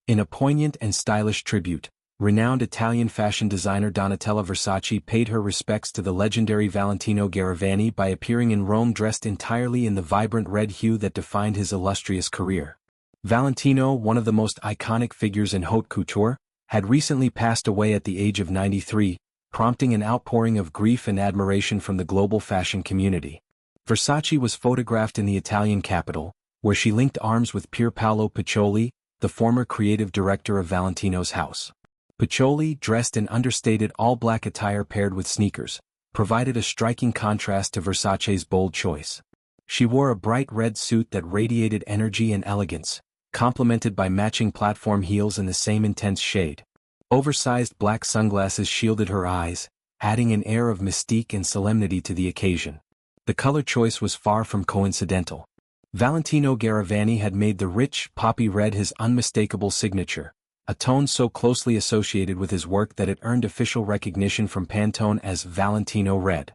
In a poignant and stylish tribute, renowned Italian fashion designer Donatella Versace paid her respects to the legendary Valentino Garavani by appearing in Rome dressed entirely in the vibrant red hue that defined his illustrious career. Valentino, one of the most iconic figures in haute couture, had recently passed away at the age of 93, prompting an outpouring of grief and admiration from the global fashion community. Versace was photographed in the Italian capital, where she linked arms with Pier Paolo Piccioli, the former creative director of Valentino's house. Piccioli, dressed in understated all-black attire paired with sneakers, provided a striking contrast to Versace's bold choice. She wore a bright red suit that radiated energy and elegance, complemented by matching platform heels in the same intense shade. Oversized black sunglasses shielded her eyes, adding an air of mystique and solemnity to the occasion. The color choice was far from coincidental. Valentino Garavani had made the rich, poppy red his unmistakable signature, a tone so closely associated with his work that it earned official recognition from Pantone as Valentino Red.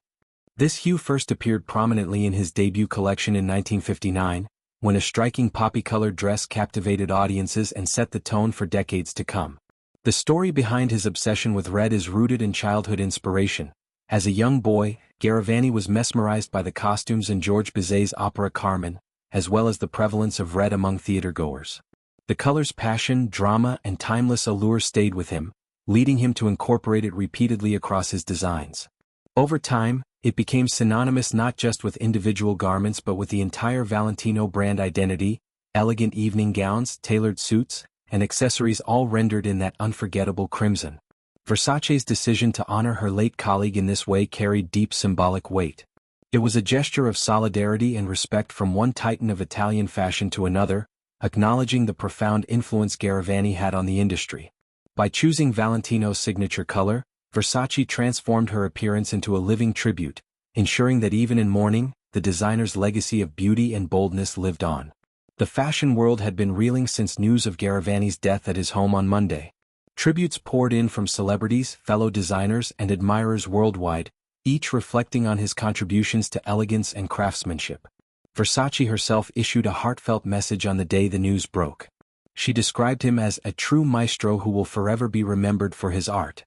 This hue first appeared prominently in his debut collection in 1959, when a striking poppy-colored dress captivated audiences and set the tone for decades to come. The story behind his obsession with red is rooted in childhood inspiration. As a young boy, Garavani was mesmerized by the costumes in Georges Bizet's opera Carmen, as well as the prevalence of red among theatergoers. The color's passion, drama, and timeless allure stayed with him, leading him to incorporate it repeatedly across his designs. Over time, it became synonymous not just with individual garments but with the entire Valentino brand identity, elegant evening gowns, tailored suits, and accessories all rendered in that unforgettable crimson. Versace's decision to honor her late colleague in this way carried deep symbolic weight. It was a gesture of solidarity and respect from one titan of Italian fashion to another, acknowledging the profound influence Garavani had on the industry. By choosing Valentino's signature color, Versace transformed her appearance into a living tribute, ensuring that even in mourning, the designer's legacy of beauty and boldness lived on. The fashion world had been reeling since news of Garavani's death at his home on Monday. Tributes poured in from celebrities, fellow designers, and admirers worldwide, each reflecting on his contributions to elegance and craftsmanship. Versace herself issued a heartfelt message on the day the news broke. She described him as a true maestro who will forever be remembered for his art.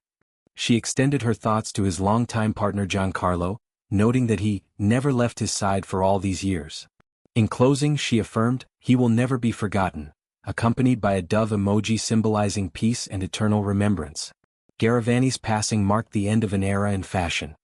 She extended her thoughts to his longtime partner Giancarlo, noting that he never left his side for all these years. In closing, she affirmed, "He will never be forgotten," accompanied by a dove emoji symbolizing peace and eternal remembrance. Garavani's passing marked the end of an era in fashion.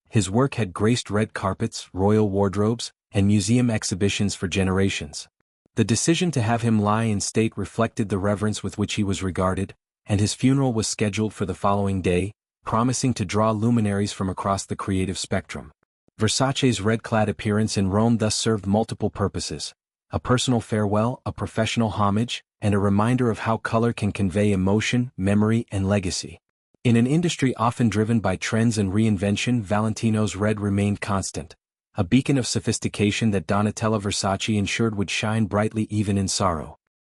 His work had graced red carpets, royal wardrobes, and museum exhibitions for generations. The decision to have him lie in state reflected the reverence with which he was regarded, and his funeral was scheduled for the following day, promising to draw luminaries from across the creative spectrum. Versace's red-clad appearance in Rome thus served multiple purposes: a personal farewell, a professional homage, and a reminder of how color can convey emotion, memory, and legacy. In an industry often driven by trends and reinvention, Valentino's red remained constant, a beacon of sophistication that Donatella Versace ensured would shine brightly even in sorrow.